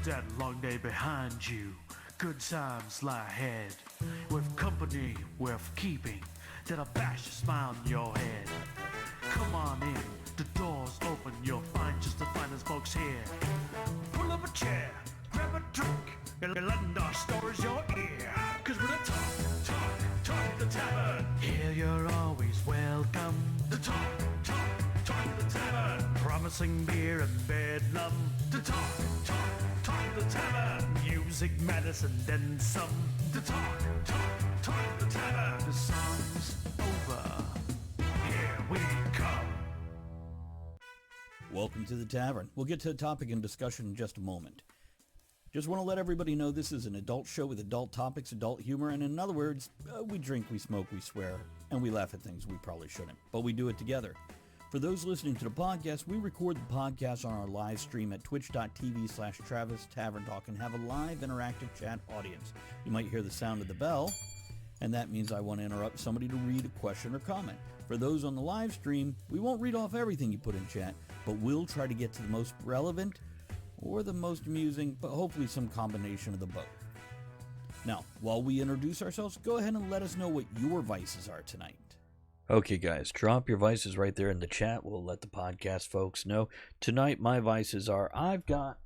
that long day behind you. Good times lie ahead. With company worth keeping, that'll bash a smile on your head. Come on in, the door's open, you'll find just the finest folks here. Pull up a chair, grab a drink, and lend our stories your ear. Cause we're the talk at the tavern. Here you're always welcome. The talk at the tavern. Promising beer and bedlam. The talk at the tavern. Music, medicine, then some. The talk at the tavern. The song's over. Here we come. Welcome to the Tavern. We'll get to the topic and discussion in just a moment. Just want to let everybody know this is an adult show with adult topics, adult humor, and in other words, we drink, we smoke, we swear, and we laugh at things we probably shouldn't, but we do it together. For those listening to the podcast, we record the podcast on our live stream at twitch.tv/Travis Tavern Talk and have a live interactive chat audience. You might hear the sound of the bell, and that means I want to interrupt somebody to read a question or comment. For those on the live stream, we won't read off everything you put in chat, but we'll try to get to the most relevant or the most amusing, but hopefully some combination of the both. Now, while we introduce ourselves, go ahead and let us know what your vices are tonight. Okay, guys, drop your vices right there in the chat. We'll let the podcast folks know. Tonight, my vices are I've got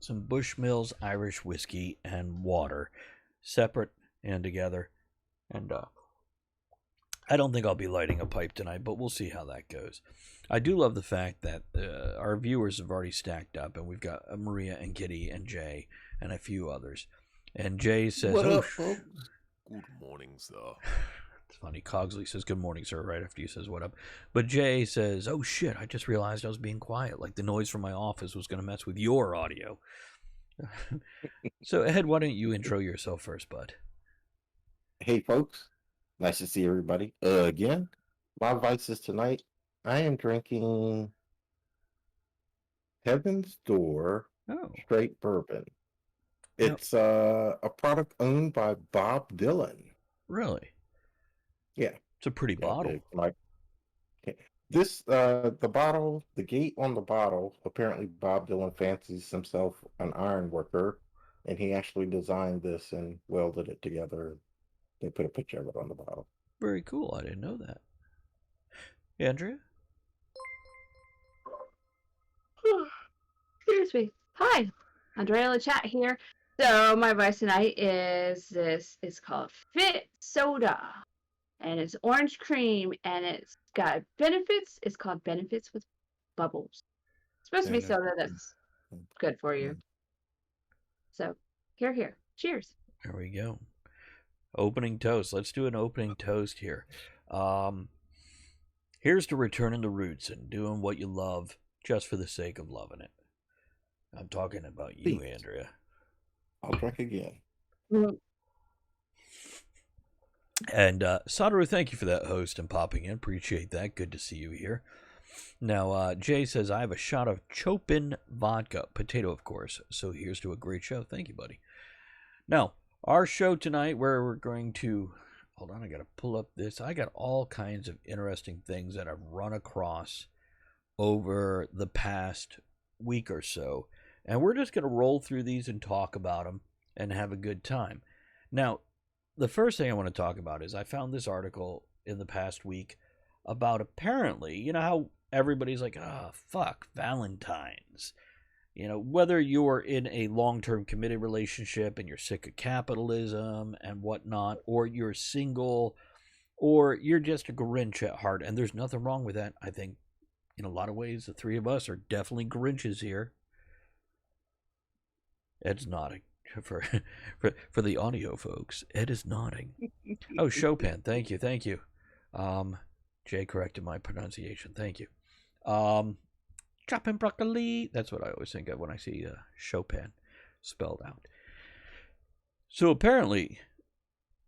some Bushmills Irish whiskey and water, separate and together. And I don't think I'll be lighting a pipe tonight, but we'll see how that goes. I do love the fact that our viewers have already stacked up, and we've got Maria and Kitty and Jay and a few others. And Jay says, "What up, folks? Good morning, sir." It's funny. Cogsley says, "Good morning, sir," right after he says, "What up?" But Jay says, "Oh, shit, I just realized I was being quiet, like the noise from my office was going to mess with your audio." So, Ed, why don't you intro yourself first, bud? Hey, folks. Nice to see everybody. Again, my vices tonight, I am drinking Heaven's Door straight bourbon. It's a product owned by Bob Dylan. Really? Yeah. It's a pretty bottle. This, the bottle, the gate on the bottle, apparently Bob Dylan fancies himself an iron worker, and he actually designed this and welded it together. They put a picture of it on the bottle. Very cool. I didn't know that. Andrea? Excuse me. Hi, Andrea LaChat here. So my vice tonight is this. It's called Fit Soda, and it's orange cream, and it's got benefits. It's called Benefits with Bubbles. It's supposed to be soda that's good for you. So here. Cheers. There we go. Opening toast. Let's do an opening toast here. Here's to returning to roots and doing what you love just for the sake of loving it. I'm talking about you, Andrea. I'll drink again. And Sadaru, thank you for that host and popping in. Appreciate that. Good to see you here. Now, Jay says, I have a shot of Chopin vodka. Potato, of course. So here's to a great show. Thank you, buddy. Now, our show tonight, where we're going to... Hold on, I got to pull up this. I got all kinds of interesting things that I've run across over the past week or so. And we're just going to roll through these and talk about them and have a good time. Now, the first thing I want to talk about is I found this article in the past week about apparently, you know how everybody's like, fuck, Valentines. You know, whether you're in a long-term committed relationship and you're sick of capitalism and whatnot, or you're single, or you're just a Grinch at heart, and there's nothing wrong with that. I think in a lot of ways, the three of us are definitely Grinches here. Ed's nodding. For the audio folks, Ed is nodding. Oh, Chopin, thank you. Jay corrected my pronunciation. Thank you. Chopping broccoli. That's what I always think of when I see Chopin spelled out. So apparently,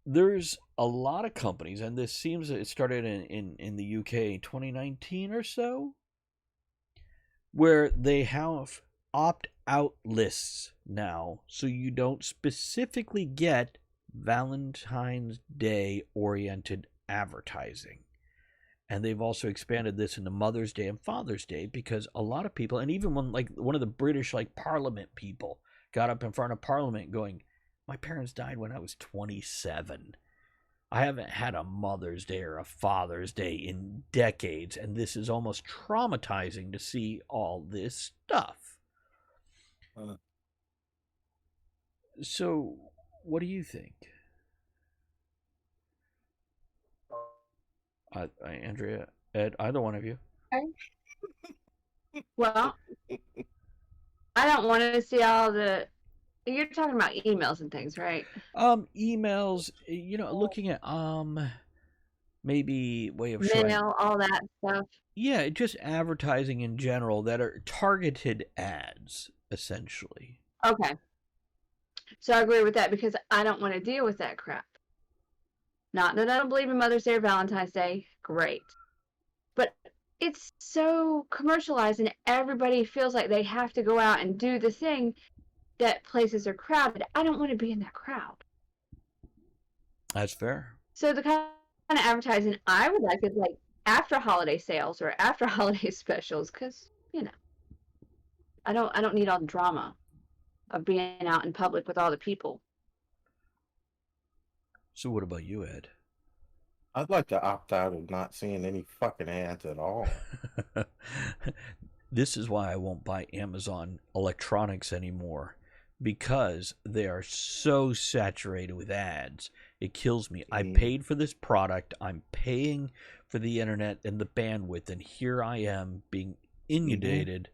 there's a lot of companies, and this seems it started in the UK in 2019 or so, where they have opt-out lists now, so you don't specifically get Valentine's Day oriented advertising. And they've also expanded this into Mother's Day and Father's Day, because a lot of people, and even one of the British Parliament people got up in front of Parliament going, my parents died when I was 27. I haven't had a Mother's Day or a Father's Day in decades, and this is almost traumatizing to see all this stuff. So, what do you think? Andrea, Ed, either one of you. Well, I don't want to see all the... You're talking about emails and things, right? Emails, looking at maybe way of showing... Mail, all that stuff. Yeah, just advertising in general that are targeted ads, essentially. Okay. So I agree with that because I don't want to deal with that crap. Not that I don't believe in Mother's Day or Valentine's Day. Great. But it's so commercialized and everybody feels like they have to go out and do the thing that places are crowded. I don't want to be in that crowd. That's fair. So the kind of advertising I would like is like after holiday sales or after holiday specials because, I don't need all the drama of being out in public with all the people. So what about you, Ed? I'd like to opt out of not seeing any fucking ads at all. This is why I won't buy Amazon electronics anymore, because they are so saturated with ads. It kills me. I paid for this product. I'm paying for the internet and the bandwidth, and here I am being inundated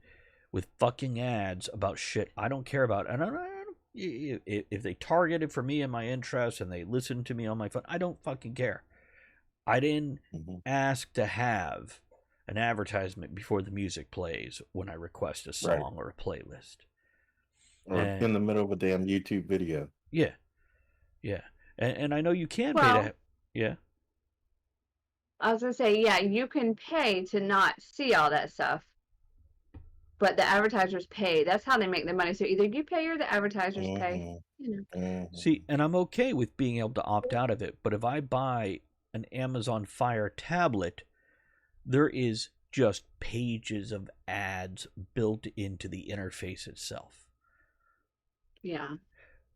with fucking ads about shit I don't care about. And if they target it for me and my interests and they listen to me on my phone, I don't fucking care. I didn't ask to have an advertisement before the music plays when I request a song or a playlist. Or in the middle of a damn YouTube video. Yeah. Yeah. And I know you can pay to... Yeah. I was going to say, yeah, you can pay to not see all that stuff. But the advertisers pay. That's how they make their money. So either you pay or the advertisers pay. See, and I'm okay with being able to opt out of it. But if I buy an Amazon Fire tablet, there is just pages of ads built into the interface itself. Yeah.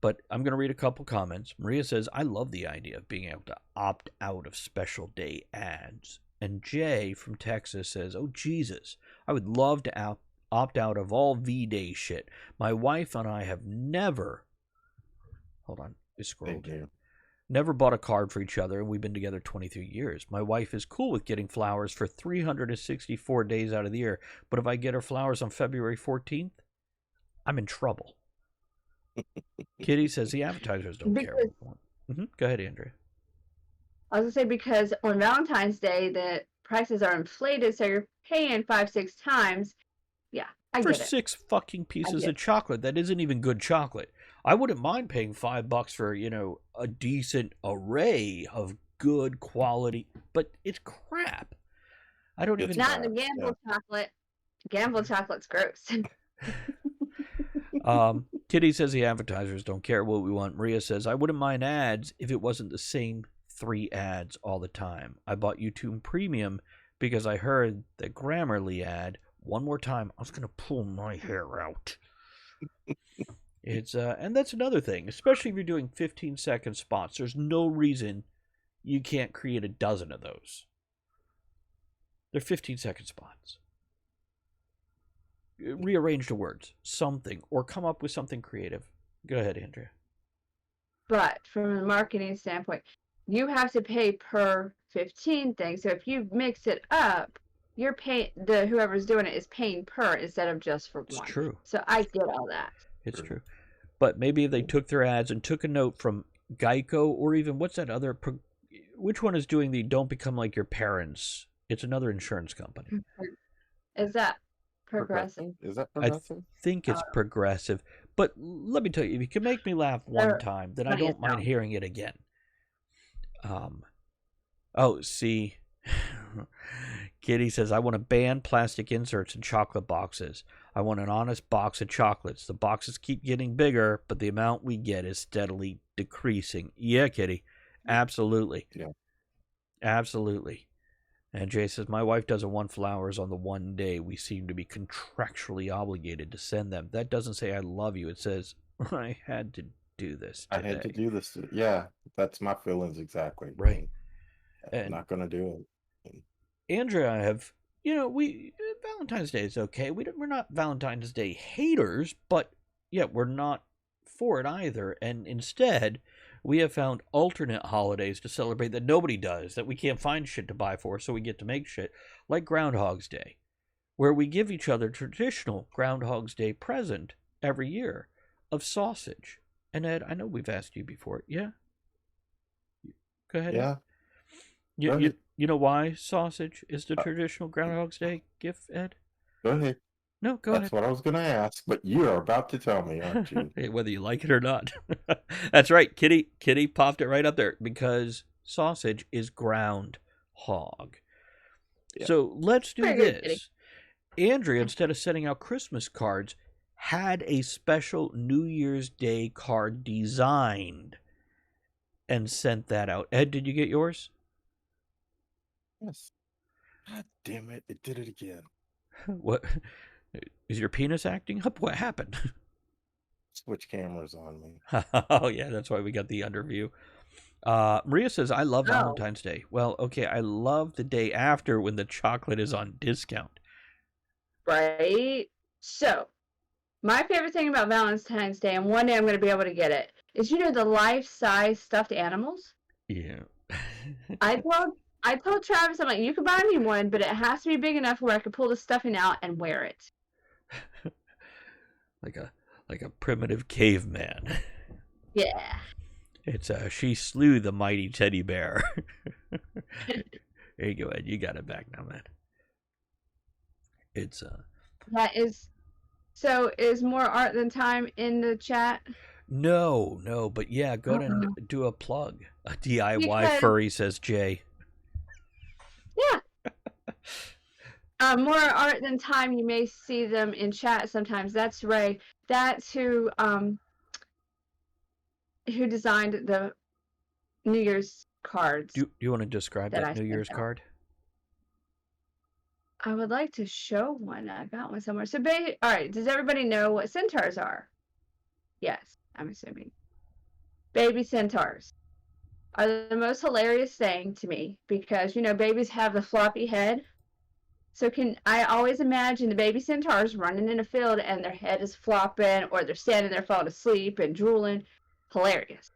But I'm going to read a couple comments. Maria says, I love the idea of being able to opt out of special day ads. And Jay from Texas says, oh, Jesus, I would love to opt out of all V-Day shit. My wife and I have never... Hold on, it scrolled. Never bought a card for each other, and we've been together 23 years. My wife is cool with getting flowers for 364 days out of the year, but if I get her flowers on February 14th, I'm in trouble. Kitty says the advertisers don't care. Go ahead, Andrea. I was going to say, because on Valentine's Day, the prices are inflated, so you're paying 5-6 times. Yeah, I get it. For 6 fucking pieces of chocolate. That isn't even good chocolate. I wouldn't mind paying $5 for, a decent array of good quality, but it's crap. I don't even... Not the Gamble chocolate. Gamble chocolate's gross. Kitty says the advertisers don't care what we want. Maria says, I wouldn't mind ads if it wasn't the same 3 ads all the time. I bought YouTube Premium because I heard the Grammarly ad one more time. I was going to pull my hair out. It's and that's another thing, especially if you're doing 15-second spots. There's no reason you can't create a dozen of those. They're 15-second spots. Rearrange the words, something, or come up with something creative. Go ahead, Andrea. But from a marketing standpoint, you have to pay per 15 thing. So if you mix it up, you're paying, whoever's doing it is paying per instead of just for one. It's true. So I get all that. It's true. But maybe if they took their ads and took a note from Geico, or even what's that other, which one is doing the Don't Become Like Your Parents? It's another insurance company. Is that Progressive? Is that Progressive? I think it's Progressive. But let me tell you, if you can make me laugh one time, then I don't mind hearing it again. See, Kitty says, I want to ban plastic inserts in chocolate boxes. I want an honest box of chocolates. The boxes keep getting bigger, but the amount we get is steadily decreasing. Yeah, Kitty. Absolutely. Yeah. Absolutely. And Jay says, my wife doesn't want flowers on the one day we seem to be contractually obligated to send them. That doesn't say I love you. It says I had to do this I today. had to do this. Yeah, that's my feelings exactly. Right. I'm And not gonna do it. Andrea and I have, we Valentine's Day is okay. We're not Valentine's Day haters, but yeah, we're not for it either. And instead, we have found alternate holidays to celebrate that nobody does, that we can't find shit to buy for, so we get to make shit, like Groundhog's Day, where we give each other traditional Groundhog's Day present every year of sausage. And Ed, I know we've asked you before. Yeah? Go ahead. Yeah. Ed. Go ahead. You know why sausage is the traditional Groundhog's Day gift, Ed? Go ahead. No, go That's ahead. what I was gonna ask, but you are about to tell me, aren't you? Hey, whether you like it or not. That's right. Kitty popped it right up there because sausage is ground hog. Yeah. So let's do Very good, this. Andrea, instead of sending out Christmas cards, had a special New Year's Day card designed and sent that out. Ed, did you get yours? Yes. God damn it! It did it again. What? Is your penis acting up? What happened? Switch cameras on me. Oh, yeah, that's why we got the underview. Maria says, I love Valentine's Day. Well, okay, I love the day after when the chocolate is on discount. Right? So, my favorite thing about Valentine's Day, and one day I'm going to be able to get it, is the life-size stuffed animals. Yeah. I told Travis, I'm like, you can buy me one, but it has to be big enough where I can pull the stuffing out and wear it. like a primitive caveman. Yeah. It's she slew the mighty teddy bear. There you go, Ed. You got it back now, man. It's That is. So, is more art than time in the chat? No, but yeah, go ahead and do a plug. A DIY Because- furry, says Jay. Yeah. More art than time. You may see them in chat sometimes. That's Ray. That's who designed the New Year's cards. Do you want to describe that that I New sent Year's out. card? I would like to show one. I got one somewhere. So, all right. Does everybody know what centaurs are? Yes, I'm assuming. Baby centaurs are the most hilarious thing to me because babies have the floppy head. So I always imagine the baby centaurs running in a field and their head is flopping, or they're standing there falling asleep and drooling. Hilarious.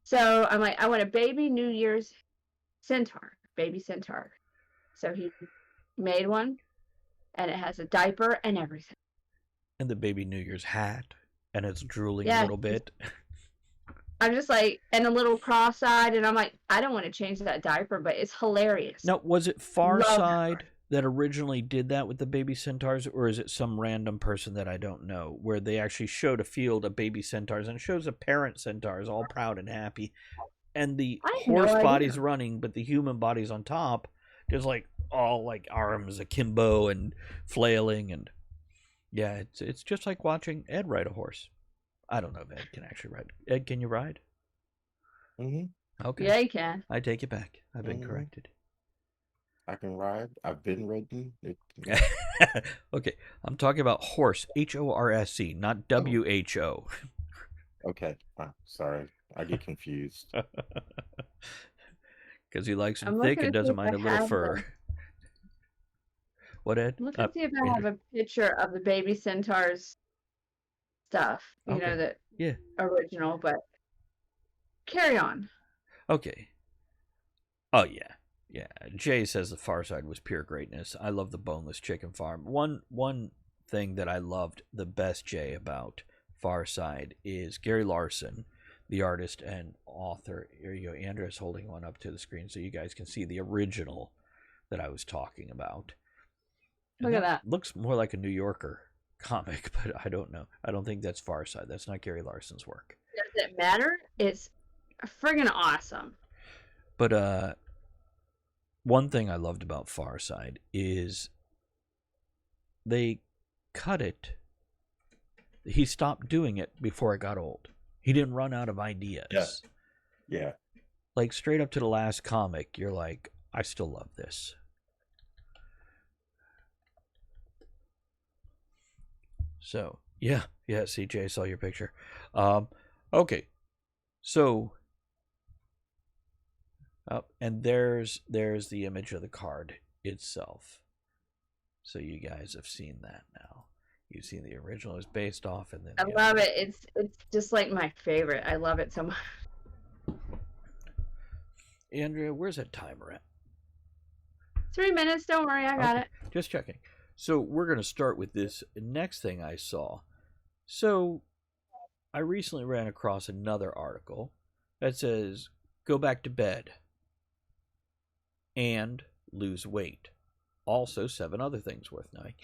So I'm like, I want a baby New Year's centaur, baby centaur. So he made one, and it has a diaper and everything. And the baby New Year's hat, and it's drooling Yeah, a little bit. I'm just like, and a little cross-eyed, and I'm like, I don't want to change that diaper, but it's hilarious. Now, was it Love Farside that originally did that with the baby centaurs, or is it some random person that I don't know, where they actually showed a field of baby centaurs, and it shows the parent centaurs all proud and happy, and the I have no horse idea. body's running, but the human body's on top, just like all like arms akimbo and flailing, and yeah, it's just like watching Ed ride a horse. I don't know if Ed can actually ride. Ed, can you ride? Mm-hmm. Okay. Yeah, you can. I take it back. I've been Mhm. corrected. I can ride. I've been ridden. Okay, I'm talking about horse, HORSE, not WHO. Okay. Sorry. I get confused. Because he likes I'm them thick looking and to see doesn't if I mind a little have fur. them. What, Ed? Look and see if I have a picture of the baby centaurs stuff. Okay. The Yeah. original, but carry on. Okay. Oh, yeah. Yeah. Jay says the Far Side was pure greatness. I love the boneless chicken farm. One thing that I loved the best, Jay, about Far Side is Gary Larson, the artist and author. Here you go. Andrea's holding one up to the screen so you guys can see the original that I was talking about. And Look at that. Looks more like a New Yorker comic, but I don't know. I don't think that's Far Side. That's not Gary Larson's work. Does it matter? It's friggin' awesome. But one thing I loved about Far Side is they cut it. He stopped doing it before it got old. He didn't run out of ideas. Yes. Yeah. Like straight up to the last comic, you're like, I still love this. So, yeah, Yeah, CJ, I saw your picture. Okay, so, and there's the image of the card itself. So you guys have seen that now. You've seen the original is based off, and then I love it. It's just like my favorite. I love it so much. Andrea, where's that timer at? 3 minutes. Don't worry, I got it. Just checking. So we're going to start with this next thing I saw. So I recently ran across another article that says go back to bed and lose weight. Also 7 other things worth knowing.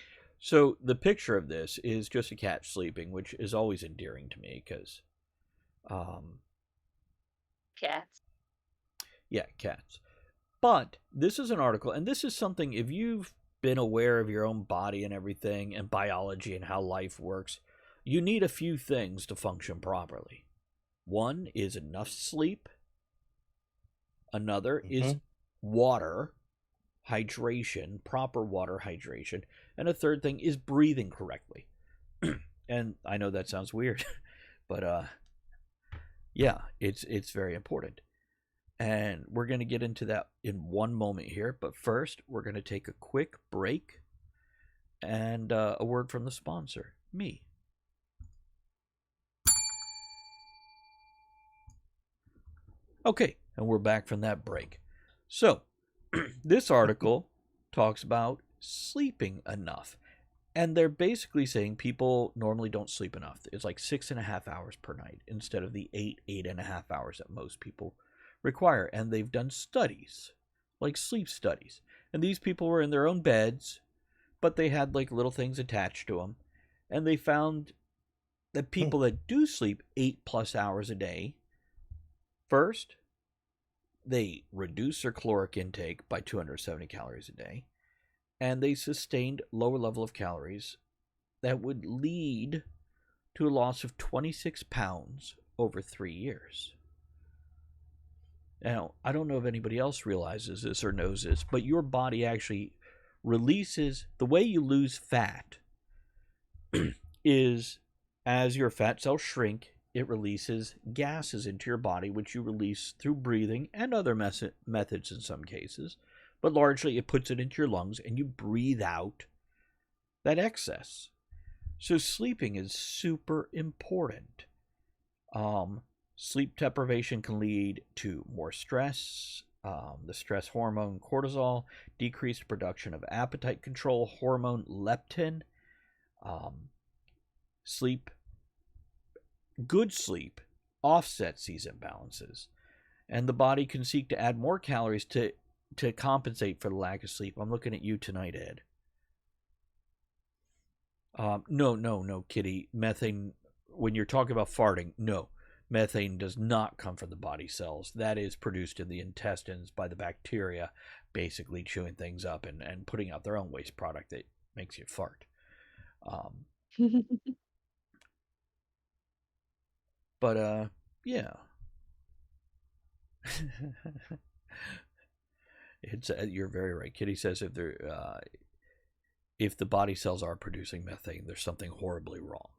So the picture of this is just a cat sleeping, which is always endearing to me because Cats. yeah, cats. But this is an article, and this is something, if you've been aware of your own body and everything and biology and how life works, you need a few things to function properly. One is enough sleep. Another is water, hydration, proper water hydration. And a third thing is breathing correctly. And I know that sounds weird, but yeah, it's very important. And we're going to get into that in one moment here. But first, we're going to take a quick break and a word from the sponsor, me. Okay, and we're back from that break. So, this article talks about sleeping enough. And they're basically saying people normally don't sleep enough. It's like 6.5 hours per night instead of the 8.5 hours that most people require. And they've done studies, like sleep studies. And these people were in their own beds, but they had like little things attached to them. And they found that people that do sleep 8+ hours a day, first, they reduce their caloric intake by 270 calories a day, and they sustained lower level of calories that would lead to a loss of 26 pounds over 3 years. Now, I don't know if anybody else realizes this or knows this, but your body actually releases, the way you lose fat is as your fat cells shrink, it releases gases into your body, which you release through breathing and other methods in some cases. But largely, it puts it into your lungs, and you breathe out that excess. So sleeping is super important. Sleep deprivation can lead to more stress, the stress hormone cortisol, decreased production of appetite control hormone leptin. Good sleep offsets these imbalances, and the body can seek to add more calories to compensate for the lack of sleep. I'm looking at you tonight, Ed. No, Kitty. Methane, when you're talking about farting, no. Methane does not come from the body cells. That is produced in the intestines by the bacteria, basically chewing things up and putting out their own waste product that makes you fart. But, yeah. It's you're very right. Kitty says if the body cells are producing methane, there's something horribly wrong.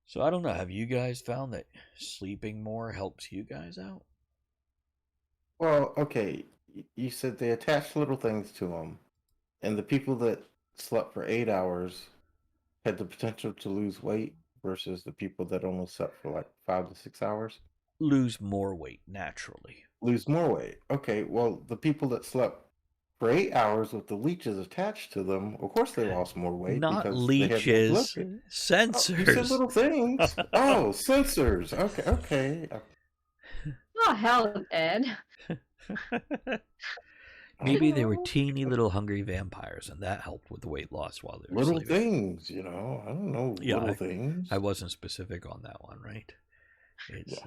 So I don't know. Have you guys found that sleeping more helps you guys out? Well, okay. You said they attached little things to them, and the people that slept for 8 hours had the potential to lose weight versus the people that only slept for like 5 to 6 hours. Lose more weight naturally. Lose more weight. Okay, well, the people that slept for 8 hours with the leeches attached to them, of course they lost more weight. Not because leeches, they had sensors. Oh, you said little things. Oh, sensors. Okay. Oh, hell, Ed. Maybe they were teeny little hungry vampires, and that helped with the weight loss while they were Little sleeping. things, I don't know. Yeah, little things. I wasn't specific on that one, right? It's, Yeah.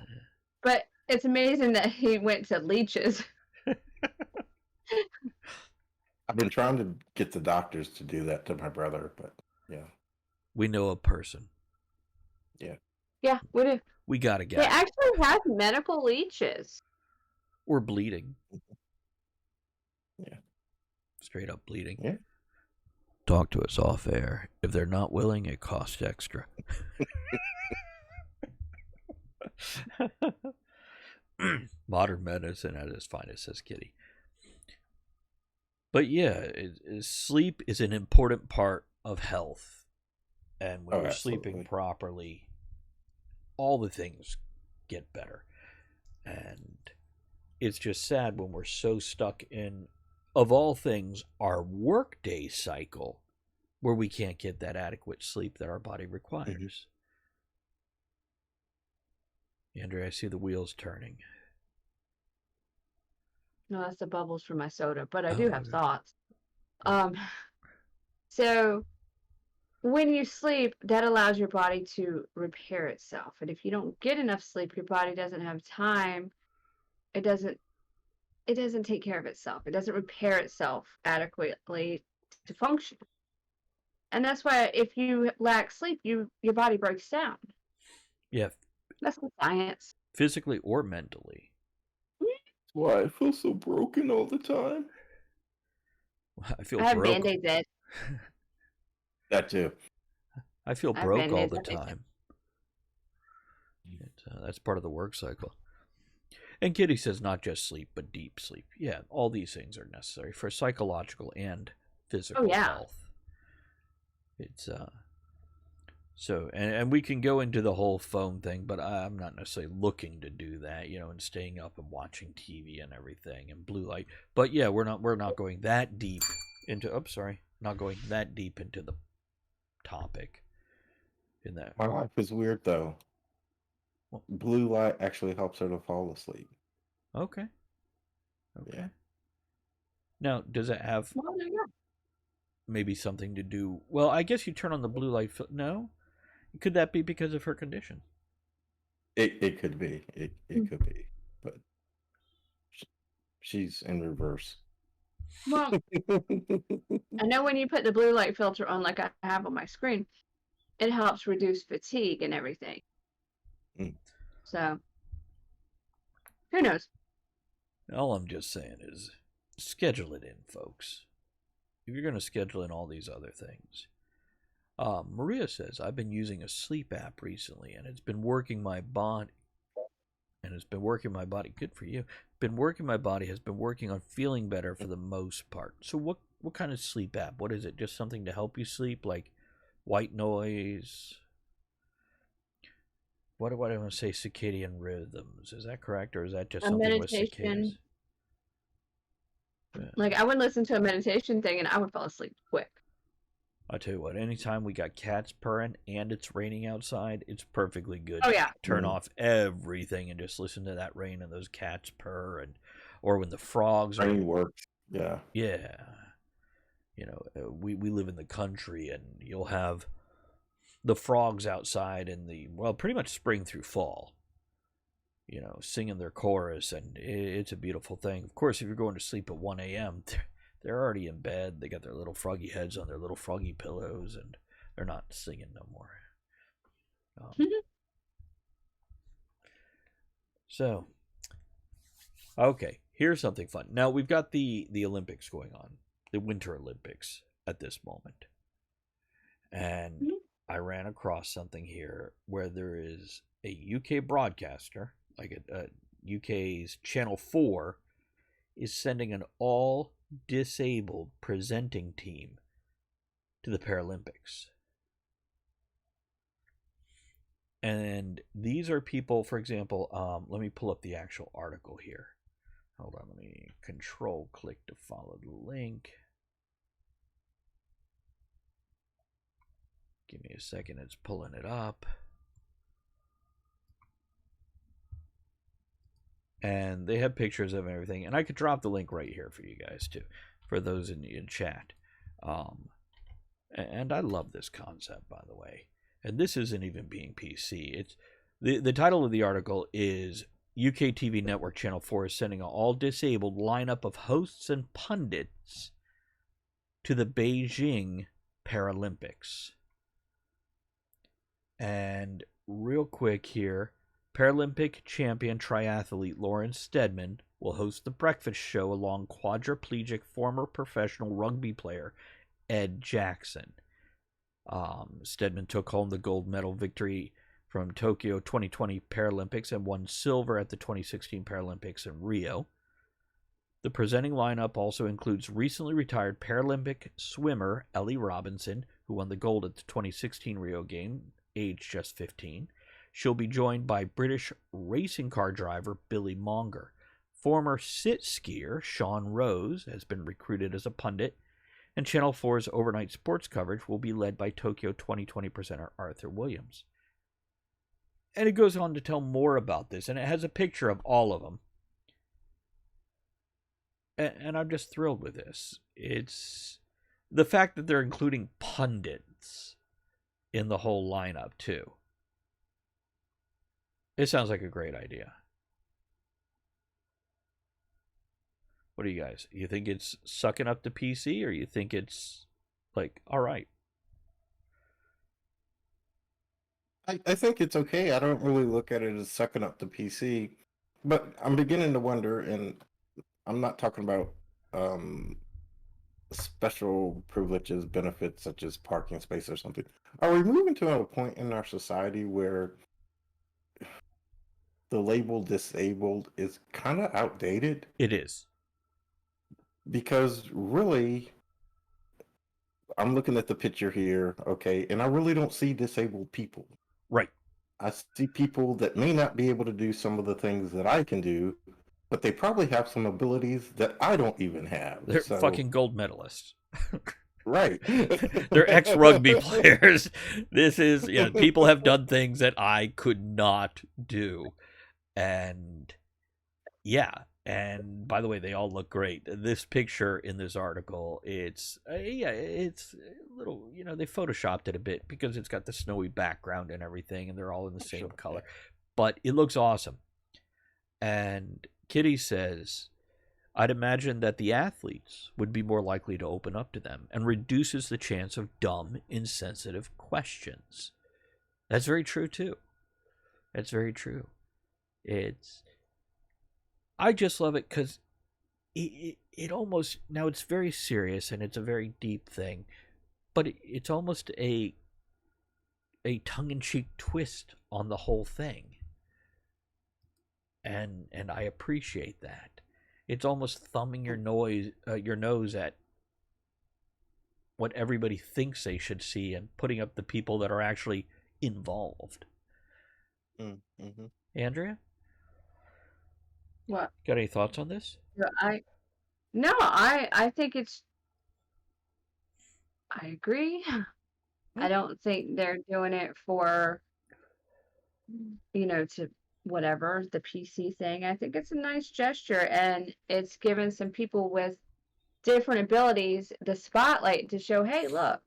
But it's amazing that he went to leeches. I've been trying to get the doctors to do that to my brother, but yeah. We know a person. Yeah, what if We got a they guy. actually have medical leeches? Or bleeding. Yeah. Straight up bleeding. Yeah. talk to us off air. If they're not willing, it costs extra. Modern medicine at its finest, says Kitty. But yeah, sleep is an important part of health. And when you're sleeping properly, all the things get better. And it's just sad when we're so stuck in, of all things, our workday cycle, where we can't get that adequate sleep that our body requires. Andrea, I see the wheels turning. No, that's the bubbles from my soda, but I do have thoughts. So when you sleep, that allows your body to repair itself. And if you don't get enough sleep, your body doesn't have time. It doesn't take care of itself. It doesn't repair itself adequately to function. And that's why if you lack sleep, your body breaks down. Yeah. That's the science. Physically or mentally. Why I feel so broken all the time. I have Band-Aids in. That too. I feel broke all the time. That's part of the work cycle. And Kitty says not just sleep, but deep sleep. Yeah, all these things are necessary for psychological and physical health. It's so, and we can go into the whole phone thing, but I'm not necessarily looking to do that, and staying up and watching TV and everything and blue light. But yeah, we're not going that deep into. Not going that deep into the topic. In that, my wife is weird though. Blue light actually helps her to fall asleep. Okay. Yeah. Now, does it have maybe something to do? Well, I guess you turn on the blue light. No, could that be because of her condition? It could be. It could be, but she's in reverse. Well, I know when you put the blue light filter on, like I have on my screen, it helps reduce fatigue and everything. So, who knows? All I'm just saying is schedule it in, folks. If you're going to schedule in all these other things. Maria says, I've been using a sleep app recently, and it's been working my body. Good for you. Been working my body, has been working on feeling better for the most part. So what kind of sleep app? What is it? Just something to help you sleep, like white noise? What do I want to say? Circadian rhythms. Is that correct, or is that just something with cicadas? Like, I would listen to a meditation thing and I would fall asleep quick. I'll tell you what, anytime we got cats purring and it's raining outside, it's perfectly good. Oh, yeah. Turn off everything and just listen to that rain and those cats purr, or when the frogs are... Rain works, yeah. Yeah. We live in the country, and you'll have the frogs outside in pretty much spring through fall, singing their chorus, and it's a beautiful thing. Of course, if you're going to sleep at 1 a.m., they're already in bed. They got their little froggy heads on their little froggy pillows, and they're not singing no more. So, okay, here's something fun. Now, we've got the Olympics going on, the Winter Olympics at this moment. And I ran across something here where there is a UK broadcaster, like a UK's Channel 4, is sending an all-disabled presenting team to the Paralympics. And these are people, for example, let me pull up the actual article here. Hold on, let me control-click to follow the link. Give me a second, it's pulling it up. And they have pictures of everything. And I could drop the link right here for you guys, too, for those in chat. And I love this concept, by the way. And this isn't even being PC. It's the title of the article is UK TV Network Channel 4 is sending an all-disabled lineup of hosts and pundits to the Beijing Paralympics. And real quick here, Paralympic champion triathlete Lauren Steadman will host the breakfast show along quadriplegic former professional rugby player Ed Jackson. Stedman took home the gold medal victory from Tokyo 2020 Paralympics and won silver at the 2016 Paralympics in Rio. The presenting lineup also includes recently retired Paralympic swimmer Ellie Robinson, who won the gold at the 2016 Rio Games, aged just 15. She'll be joined by British racing car driver Billy Monger. Former sit skier Sean Rose has been recruited as a pundit, and Channel 4's overnight sports coverage will be led by Tokyo 2020 presenter Arthur Williams. And it goes on to tell more about this, and it has a picture of all of them. And I'm just thrilled with this. It's the fact that they're including pundits in the whole lineup, too. It sounds like a great idea. What do you guys? You think it's sucking up to PC, or you think it's like, all right? I think it's okay. I don't really look at it as sucking up the PC, but I'm beginning to wonder, and I'm not talking about special privileges, benefits such as parking space or something. Are we moving to a point in our society where the label disabled is kind of outdated? It is. Because really, I'm looking at the picture here, okay, and I really don't see disabled people. Right. I see people that may not be able to do some of the things that I can do, but they probably have some abilities that I don't even have. They're fucking gold medalists. Right. They're ex-rugby players. This is, people have done things that I could not do. And, and by the way, they all look great. This picture in this article, it's a little, they photoshopped it a bit because it's got the snowy background and everything, and they're all in the same color. But it looks awesome. And Kitty says, I'd imagine that the athletes would be more likely to open up to them and reduces the chance of dumb, insensitive questions. That's very true, too. That's very true. I just love it because it almost, now it's very serious and it's a very deep thing, but it's almost a tongue-in-cheek twist on the whole thing. And I appreciate that. It's almost thumbing your nose at what everybody thinks they should see and putting up the people that are actually involved. Mm-hmm. Andrea? What? Got any thoughts on this? I think I agree. I don't think they're doing it for, to whatever, the PC thing. I think it's a nice gesture, and it's given some people with different abilities the spotlight to show, hey, look.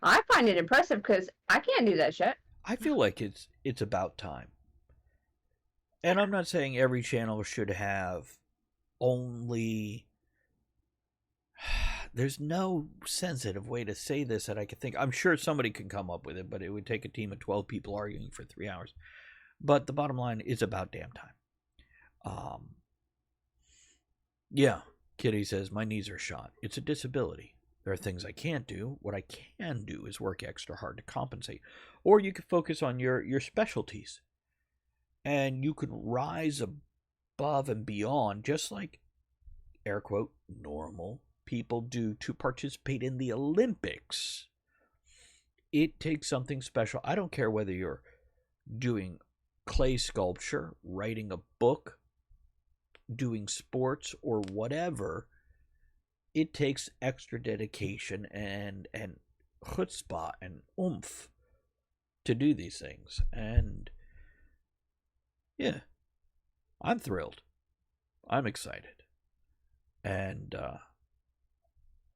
I find it impressive because I can't do that shit. I feel like it's about time. And I'm not saying every channel should have only... There's no sensitive way to say this that I could think. I'm sure somebody can come up with it, but it would take a team of 12 people arguing for 3 hours. But the bottom line is about damn time. Kitty says, my knees are shot. It's a disability. There are things I can't do. What I can do is work extra hard to compensate. Or you could focus on your specialties. And you could rise above and beyond, just like, air quote, normal people do to participate in the Olympics. It takes something special. I don't care whether you're doing clay sculpture, writing a book, doing sports, or whatever. It takes extra dedication and chutzpah and oomph to do these things. And yeah, I'm thrilled. I'm excited. And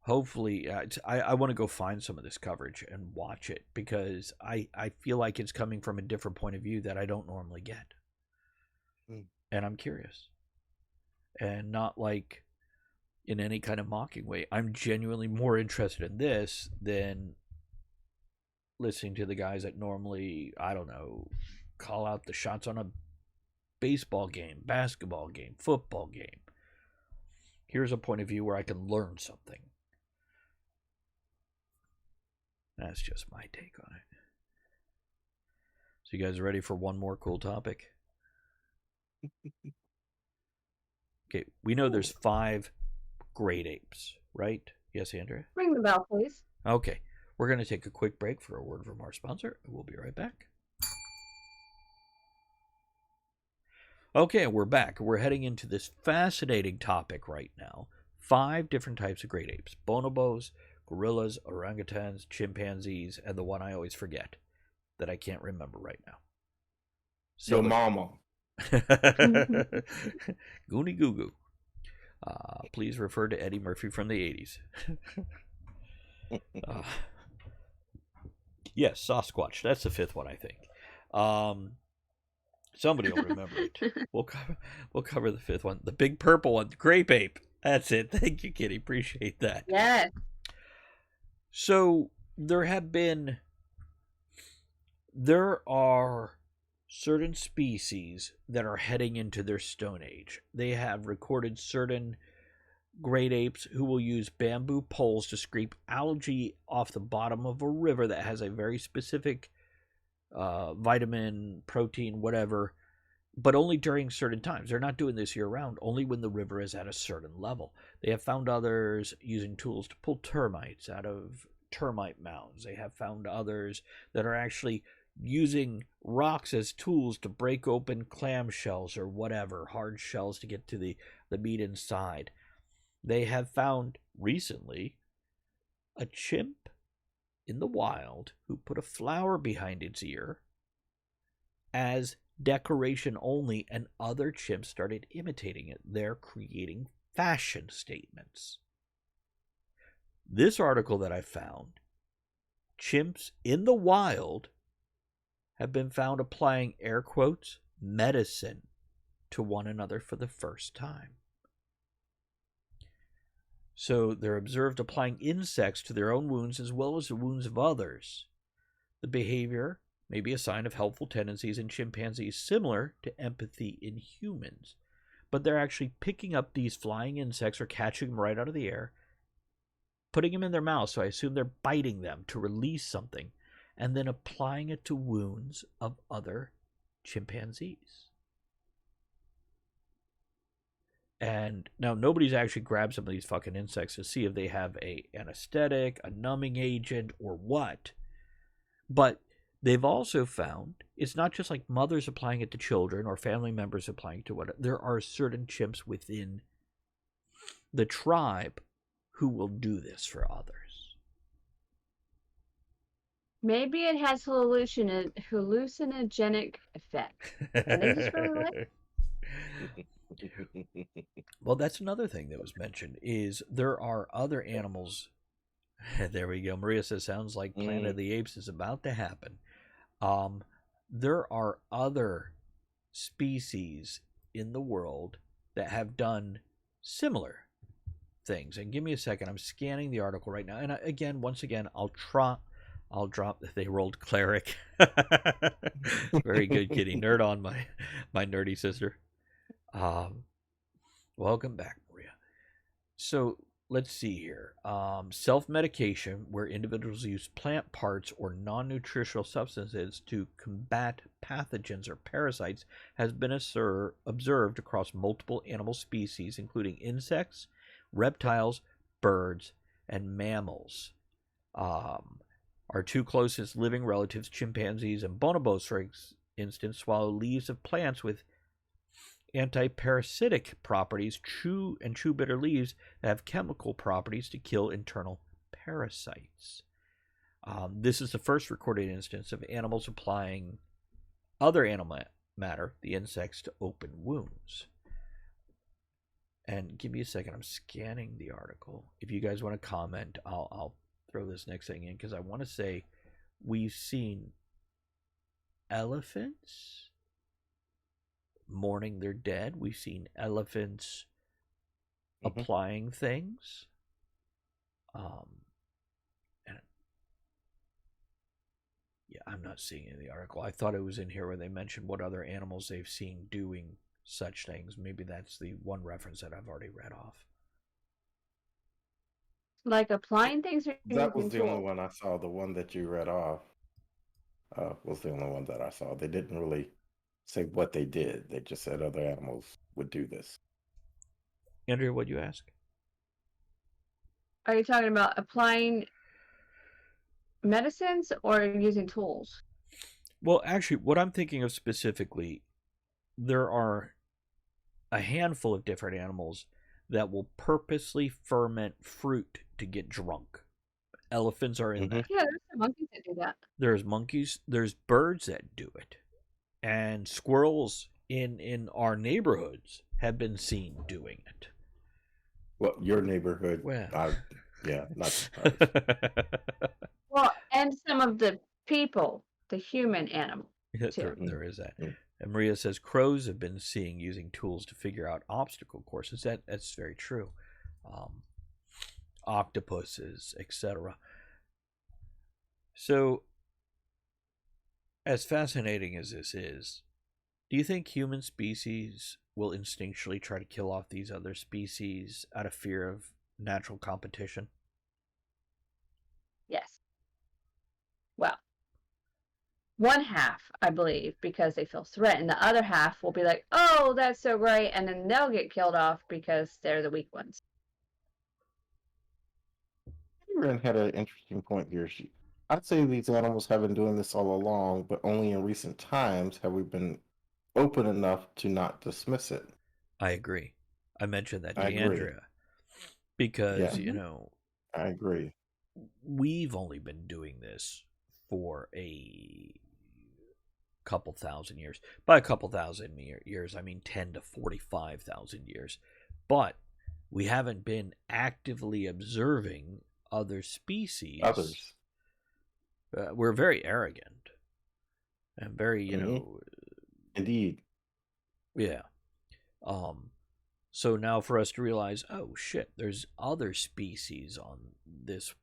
hopefully, I want to go find some of this coverage and watch it because I feel like it's coming from a different point of view that I don't normally get. And I'm curious. And not like in any kind of mocking way. I'm genuinely more interested in this than listening to the guys that normally, I don't know, call out the shots on a baseball game, basketball game, football game. Here's a point of view where I can learn something. That's just my take on it. So you guys ready for one more cool topic? Okay, we know there's 5 great apes, right? Yes, Andrea? Ring the bell, please. Okay, we're going to take a quick break for a word from our sponsor. We'll be right back. Okay, we're back. We're heading into this fascinating topic right now. 5 different types of great apes. Bonobos, gorillas, orangutans, chimpanzees, and the one I always forget that I can't remember right now. The mama. Goonie Goo Goo. Please refer to Eddie Murphy from the 80s. Yes, Sasquatch. That's the 5th one, I think. Somebody will remember it. We'll cover the 5th one. The big purple one, the grape ape. That's it. Thank you, Kitty. Appreciate that. Yes. So there are certain species that are heading into their Stone Age. They have recorded certain great apes who will use bamboo poles to scrape algae off the bottom of a river that has a very specific vitamin, protein, whatever, but only during certain times. They're not doing this year-round, only when the river is at a certain level. They have found others using tools to pull termites out of termite mounds. They have found others that are actually using rocks as tools to break open clam shells or whatever, hard shells to get to the meat inside. They have found recently a chimp in the wild who put a flower behind its ear as decoration only, and other chimps started imitating it. They're creating fashion statements. This article that I found, chimps in the wild have been found applying, air quotes, medicine to one another for the first time. So they're observed applying insects to their own wounds as well as the wounds of others. The behavior may be a sign of helpful tendencies in chimpanzees similar to empathy in humans. But they're actually picking up these flying insects or catching them right out of the air, putting them in their mouth, so I assume they're biting them to release something, and then applying it to wounds of other chimpanzees. And now nobody's actually grabbed some of these fucking insects to see if they have a anesthetic, a numbing agent, or what. But they've also found it's not just like mothers applying it to children or family members applying it to what. There are certain chimps within the tribe who will do this for others. Maybe it has hallucinogenic effect. And they just really like Well, that's another thing that was mentioned, is there are other animals. There we go. Maria says, sounds like Planet of the Apes is about to happen. There are other species in the world that have done similar things. And give me a second. I'm scanning the article right now. And once again, I'll drop that they rolled cleric. Very good, Kitty. Nerd on, my nerdy sister. Welcome back, Maria. So let's see here. Self-medication, where individuals use plant parts or non-nutritional substances to combat pathogens or parasites, has been observed across multiple animal species, including insects, reptiles, birds, and mammals. Our 2 closest living relatives, chimpanzees and bonobos, for instance, swallow leaves of plants with anti-parasitic properties, chew bitter leaves that have chemical properties to kill internal parasites. This is the first recorded instance of animals applying other animal matter, the insects, to open wounds. And give me a second, I'm scanning the article. If you guys want to comment, I'll throw this next thing in, because I want to say we've seen elephants mourning their dead. We've seen elephants applying things. And yeah, I'm not seeing it in the article. I thought it was in here where they mentioned what other animals they've seen doing such things. Maybe that's the one reference that I've already read off. Like applying things or That using was the only tools? one I saw. The one that you read off was the only one that I saw. They didn't really say what they did. They just said other animals would do this. Andrea, what'd you ask? Are you talking about applying medicines or using tools? Well, actually, what I'm thinking of specifically, there are a handful of different animals that will purposely ferment fruit to get drunk. Elephants are in that. Yeah, there's some monkeys that do that. There's monkeys, there's birds that do it. And squirrels in our neighborhoods have been seen doing it. Well, your neighborhood, Well. yeah, not surprised. Well, and some of the people, the human animal. There is that. Mm. And Maria says crows have been seen using tools to figure out obstacle courses. That's very true. Octopuses, etc. So, as fascinating as this is, do you think human species will instinctually try to kill off these other species out of fear of natural competition? Yes. Well, one half, I believe, because they feel threatened. The other half will be like, oh, that's so great. And then they'll get killed off because they're the weak ones. Ren had an interesting point here. I'd say these animals have been doing this all along, but only in recent times have we been open enough to not dismiss it. I agree. I mentioned that to I agree. Andrea because, Yeah. I agree. we've only been doing this for a couple thousand years. By a couple thousand years, I mean 10 to 45,000 years. But we haven't been actively observing other species. Others. We're very arrogant and very, Indeed. yeah. So now for us to realize, oh shit, there's other species on this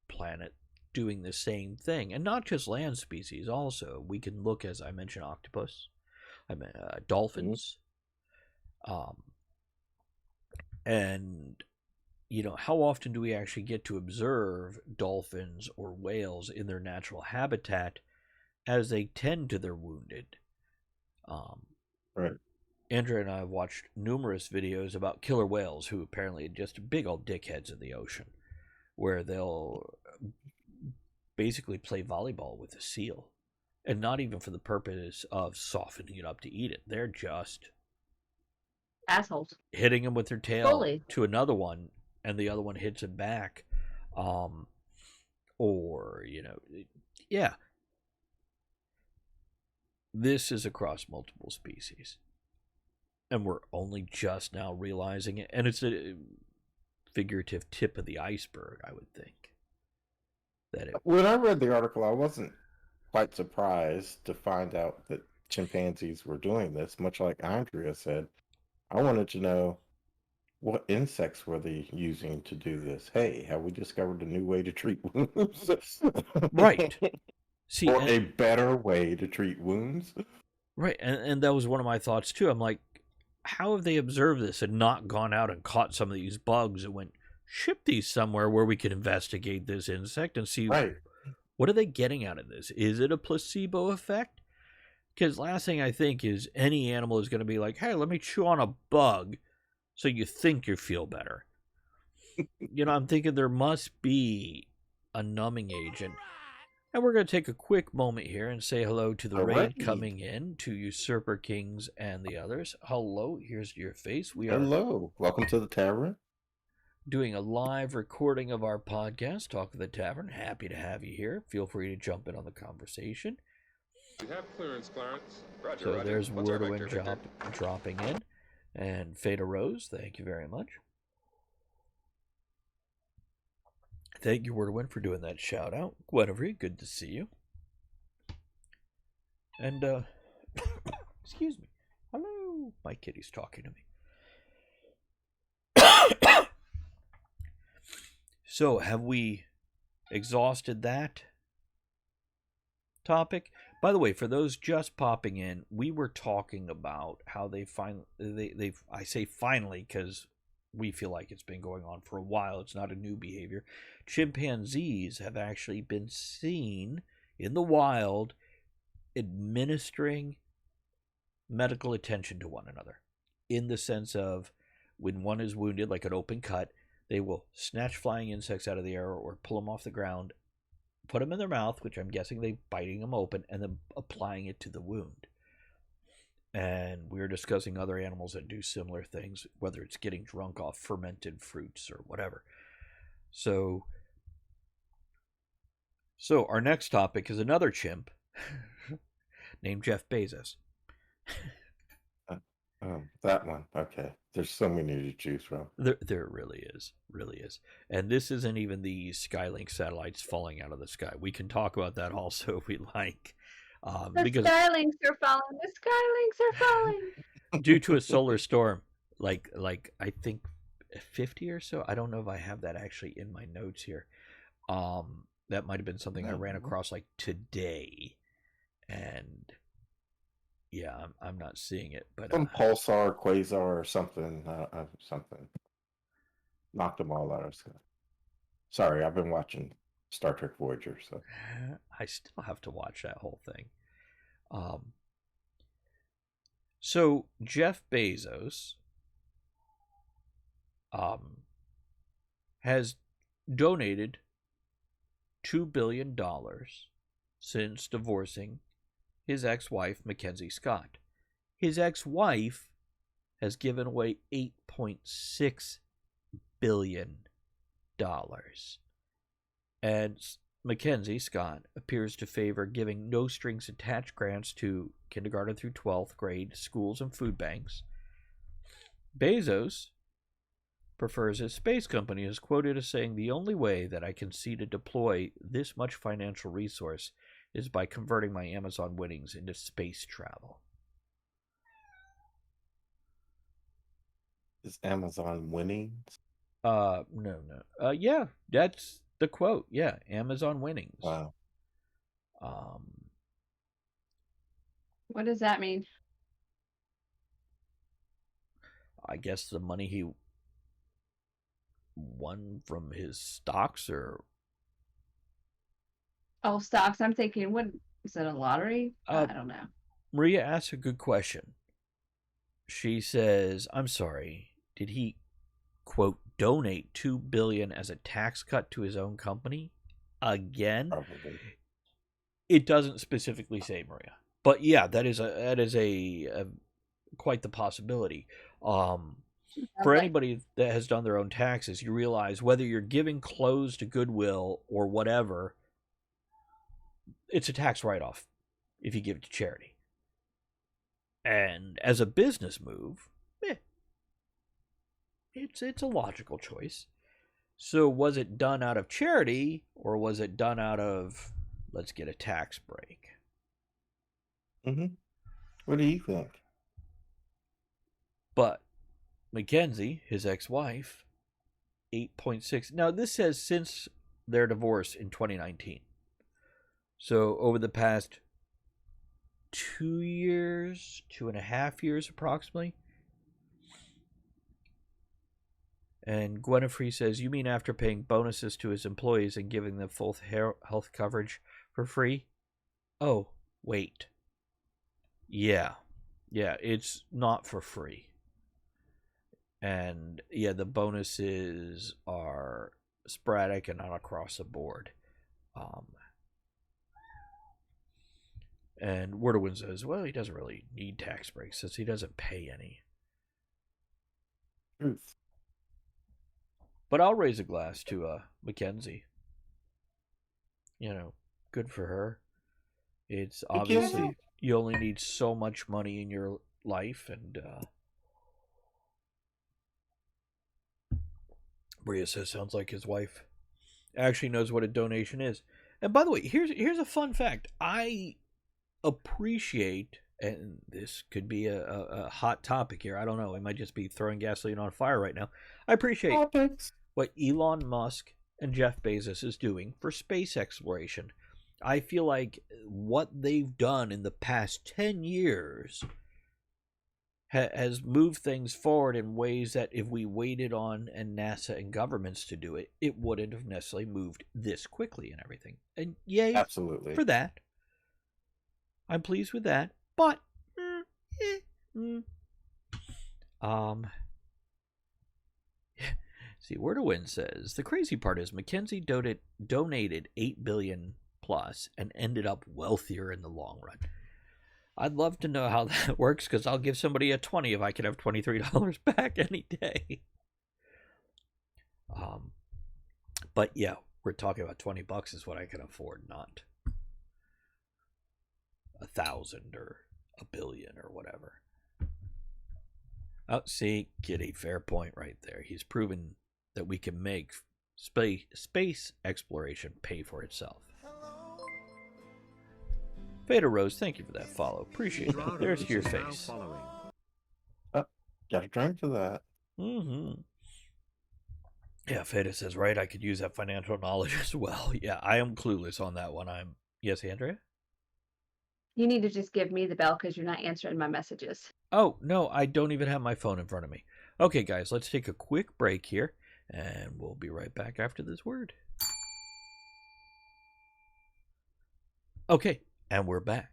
planet doing the same thing, and not just land species. Also, we can look, as I mentioned, octopus, dolphins, and how often do we actually get to observe dolphins or whales in their natural habitat as they tend to their wounded? Right. Andrea and I have watched numerous videos about killer whales who apparently are just big old dickheads in the ocean, where they'll basically play volleyball with a seal, and not even for the purpose of softening it up to eat it. They're just Assholes. hitting them with their tail Bully. to another one, and the other one hits it back. Yeah. This is across multiple species. And we're only just now realizing it. And it's a figurative tip of the iceberg, I would think. When I read the article, I wasn't quite surprised to find out that chimpanzees were doing this, much like Andrea said. I wanted to know, what insects were they using to do this? Hey, have we discovered a new way to treat wounds? Right. See, or a better way to treat wounds? Right, and that was one of my thoughts too. I'm like, how have they observed this and not gone out and caught some of these bugs and went, ship these somewhere where we can investigate this insect and see what are they getting out of this? Is it a placebo effect? Because last thing I think is any animal is going to be like, hey, let me chew on a bug so you think you feel better. I'm thinking there must be a numbing agent. And we're going to take a quick moment here and say hello to the raid coming in, to Usurper Kings and the others. Hello, here's your face. Hello, welcome to the Tavern. Doing a live recording of our podcast, Talk of the Tavern. Happy to have you here. Feel free to jump in on the conversation. We have clearance, Clarence. Roger, So Roger. there's What's our Wordowin vector? dropping in. And Fada Rose, thank you very much. Thank you, Wordowin, for doing that shout out. Guinevere, good to see you. And, excuse me. Hello. My kitty's talking to me. So, have we exhausted that topic? By the way, for those just popping in, we were talking about how they finally, I say finally because we feel like it's been going on for a while. It's not a new behavior. Chimpanzees have actually been seen in the wild administering medical attention to one another, in the sense of when one is wounded, like an open cut, they will snatch flying insects out of the air or pull them off the ground, put them in their mouth, which I'm guessing they're biting them open, and then applying it to the wound. And we're discussing other animals that do similar things, whether it's getting drunk off fermented fruits or whatever. So our next topic is another chimp named Jeff Bezos. That one. Okay. There's so many to choose from. There really is. And this isn't even the Skylink satellites falling out of the sky. We can talk about that also if we like. Because Skylinks are falling. The Skylinks are falling. Due to a solar storm, like I think 50 or so. I don't know if I have that actually in my notes here. That might have been something I ran across like today, and yeah, I'm not seeing it, but some pulsar, quasar, or something. Something knocked them all out of the sky. Sorry, I've been watching Star Trek Voyager, so I still have to watch that whole thing. So Jeff Bezos has donated $2 billion since divorcing his ex-wife, Mackenzie Scott. His ex-wife has given away $8.6 billion. And Mackenzie Scott appears to favor giving no-strings-attached grants to kindergarten through 12th grade schools and food banks. Bezos prefers his space company, is quoted as saying, "The only way that I can see to deploy this much financial resource is by converting my Amazon winnings into space travel." Is Amazon winning? No. Yeah, that's the quote. Yeah, Amazon winnings. Wow. What does that mean? I guess the money he won from his stocks, or stocks. I'm thinking, what is it, a lottery? I don't know. Maria asks a good question. She says, I'm sorry, did he, quote, donate $2 billion as a tax cut to his own company? Again? Probably. It doesn't specifically say, Maria. But yeah, that is a quite the possibility. For anybody that has done their own taxes, you realize whether you're giving clothes to Goodwill or whatever, it's a tax write-off if you give it to charity. And as a business move, it's a logical choice. So was it done out of charity, or was it done out of, let's get a tax break? What do you think? But Mackenzie, his ex-wife, 8.6. Now this says since their divorce in 2019. So over the past 2 years, 2.5 years approximately. And Gwenfrey says, you mean after paying bonuses to his employees and giving them full health coverage for free? Oh, wait. Yeah, it's not for free. And yeah, the bonuses are sporadic and not across the board. And Wordowin says, well, he doesn't really need tax breaks since he doesn't pay any. Truth. But I'll raise a glass to Mackenzie. You know, good for her. It's obviously you only need so much money in your life, and Bria says sounds like his wife actually knows what a donation is. And by the way, here's a fun fact. I appreciate, and this could be a hot topic here. I don't know. It might just be throwing gasoline on fire right now. I appreciate what Elon Musk and Jeff Bezos is doing for space exploration. I feel like what they've done in the past 10 years has moved things forward in ways that if we waited on and NASA and governments to do it, it wouldn't have necessarily moved this quickly and everything. And yay Absolutely. for that. I'm pleased with that. But, see, Word to Win says, the crazy part is Mackenzie donated $8 billion plus and ended up wealthier in the long run. I'd love to know how that works, because I'll give somebody a 20 if I can have $23 back any day. But yeah, we're talking about $20 is what I can afford, not 1,000 or a billion or whatever. Oh, see, Kitty, fair point right there. He's proven that we can make space exploration pay for itself. Veda Rose, thank you for that follow. Appreciate that. There's your face. Got a drink for that. Mm-hmm. Yeah, Veda says, right, I could use that financial knowledge as well. Yeah, I am clueless on that one. Yes, Andrea? You need to just give me the bell because you're not answering my messages. Oh, no, I don't even have my phone in front of me. Okay, guys, let's take a quick break here, and we'll be right back after this word. Okay, and we're back.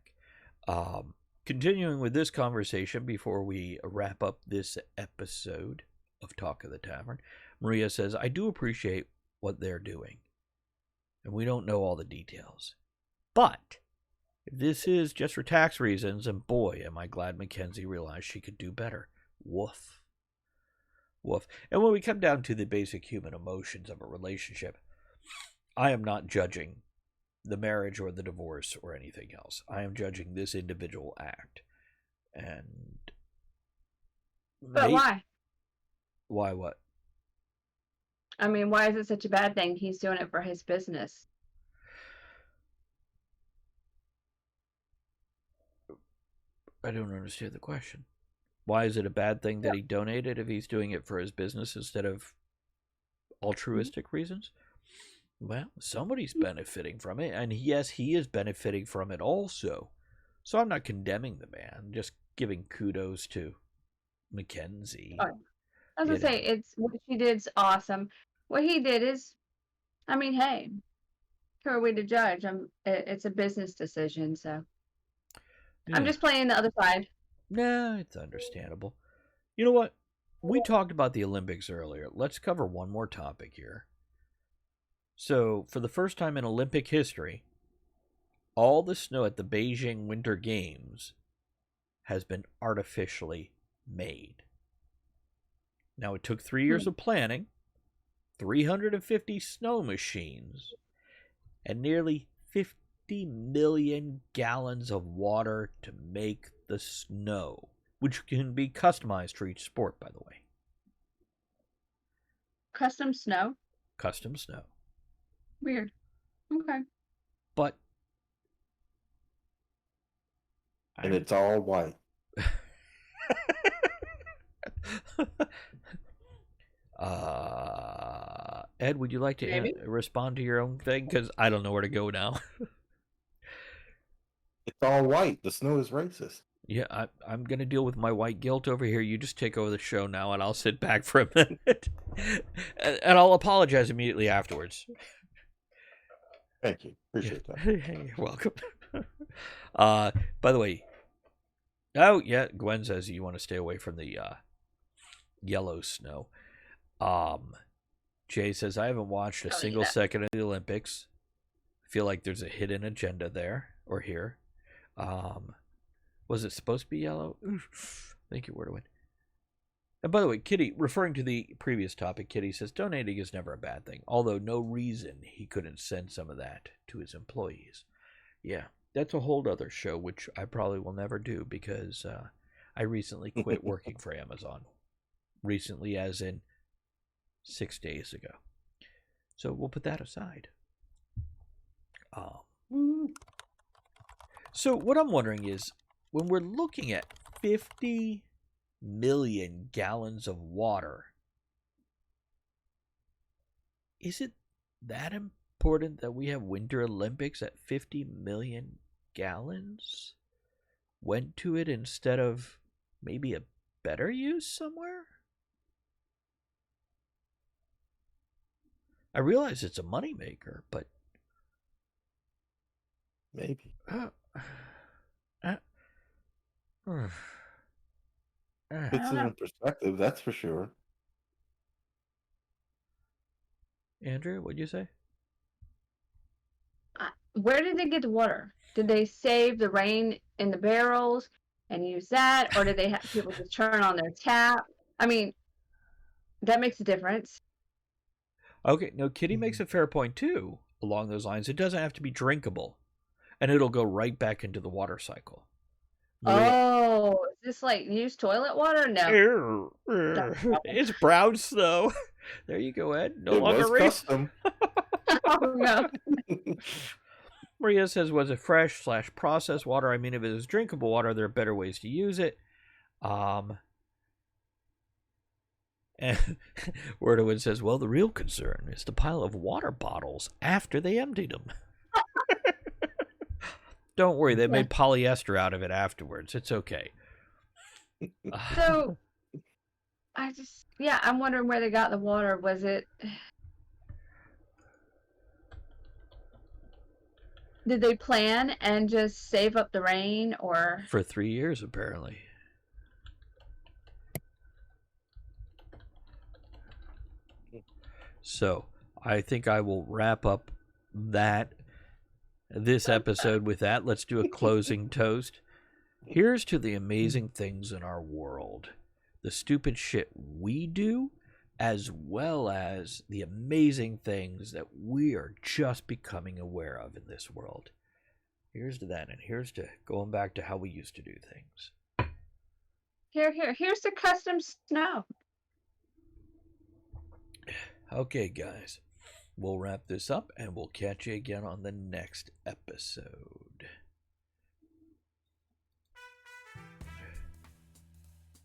Continuing with this conversation before we wrap up this episode of Talk of the Tavern, Maria says, I do appreciate what they're doing, and we don't know all the details. But if this is just for tax reasons, and boy, am I glad Mackenzie realized she could do better. Woof. Woof. And when we come down to the basic human emotions of a relationship, I am not judging the marriage or the divorce or anything else. I am judging this individual act. And But why? Why what? I mean, why is it such a bad thing? He's doing it for his business. I don't understand the question. Why is it a bad thing that he donated if he's doing it for his business instead of altruistic reasons? Well, somebody's benefiting from it, and yes, he is benefiting from it also. So I'm not condemning the man, I'm just giving kudos to Mackenzie. Oh, I was gonna say, it's what she did's awesome. What he did is, I mean, hey, who are we to judge? It's a business decision, so Yeah. I'm just playing the other side. Nah, it's understandable. You know what? We talked about the Olympics earlier. Let's cover one more topic here. So, for the first time in Olympic history, all the snow at the Beijing Winter Games has been artificially made. Now, it took 3 years of planning, 350 snow machines, and nearly 50 million gallons of water to make the snow, which can be customized for each sport, by the way. Custom snow? Custom snow. Weird. Okay. But And it's all white. Ed, would you like to respond to your own thing? Because I don't know where to go now. It's all white. The snow is racist. Yeah, I'm going to deal with my white guilt over here. You just take over the show now, and I'll sit back for a minute. And I'll apologize immediately afterwards. Thank you. Appreciate that. You're welcome. By the way, oh, yeah, Gwen says you want to stay away from the yellow snow. Jay says, I haven't watched a single second of the Olympics. I feel like there's a hidden agenda there, or here. Was it supposed to be yellow? Thank you, Word to Win. And by the way, Kitty, referring to the previous topic, Kitty says, donating is never a bad thing, although no reason he couldn't send some of that to his employees. Yeah, that's a whole other show, which I probably will never do because I recently quit working for Amazon. Recently, as in 6 days ago. So we'll put that aside. So what I'm wondering is, when we're looking at 50 million gallons of water, is it that important that we have Winter Olympics at 50 million gallons went to it instead of maybe $1 better use somewhere? I realize it's a moneymaker, but Maybe. Puts it in perspective, that's for sure. Andrea, what'd you say? Where did they get the water? Did they save the rain in the barrels and use that, or did they have people just turn on their tap? I mean, that makes a difference. Okay, no, Kitty makes a fair point too along those lines. It doesn't have to be drinkable, and it'll go right back into the water cycle. Maria, Oh, is this like used toilet water? No. it's brown snow. There you go, Ed. No It longer was race. custom. Oh, no. Maria says, was it fresh/processed water? I mean, if it is drinkable water, there are better ways to use it. And Wordowin says, well, the real concern is the pile of water bottles after they emptied them. Don't worry, they made polyester out of it afterwards. It's okay. So, I'm wondering where they got the water. Was it... Did they plan and just save up the rain, or... For 3 years, apparently. So, I think I will wrap up this episode with that. Let's do a closing toast. Here's to the amazing things in our world. The stupid shit we do, as well as the amazing things that we are just becoming aware of in this world. Here's to that, and here's to going back to how we used to do things. Here's the custom snow. Okay, guys. We'll wrap this up, and we'll catch you again on the next episode.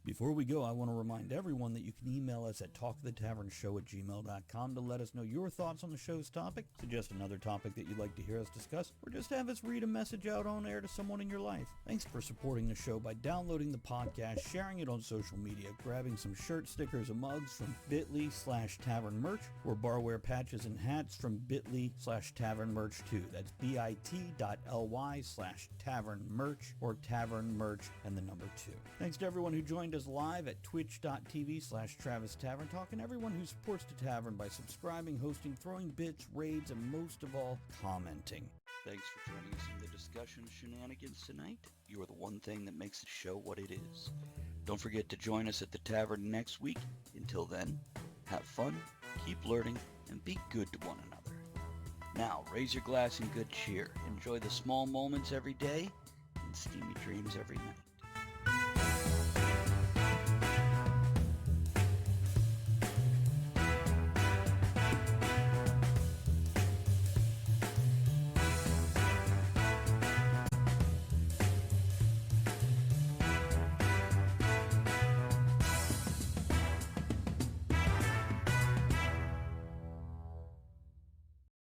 Before we go, I want to remind everyone that you can email us at talkthetavernshow@gmail.com to let us know your thoughts on the show's topic, suggest another topic that you'd like to hear us discuss, or just have us read a message out on air to someone in your life. Thanks for supporting the show by downloading the podcast, sharing it on social media, grabbing some shirt stickers and mugs from bit.ly/tavern merch, or barware patches and hats from bit.ly/tavern merch too. That's bit.ly/tavern merch or tavern merch and the number 2. Thanks to everyone who joined us live at twitch.tv/Travis Tavern Talk, and everyone who supports the tavern by subscribing, hosting, throwing bits, raids, and most of all, commenting. Thanks for joining us in the discussion shenanigans tonight. You are the one thing that makes the show what it is. Don't forget to join us at the tavern next week. Until then, have fun, keep learning, and be good to one another. Now, raise your glass in good cheer. Enjoy the small moments every day and steamy dreams every night.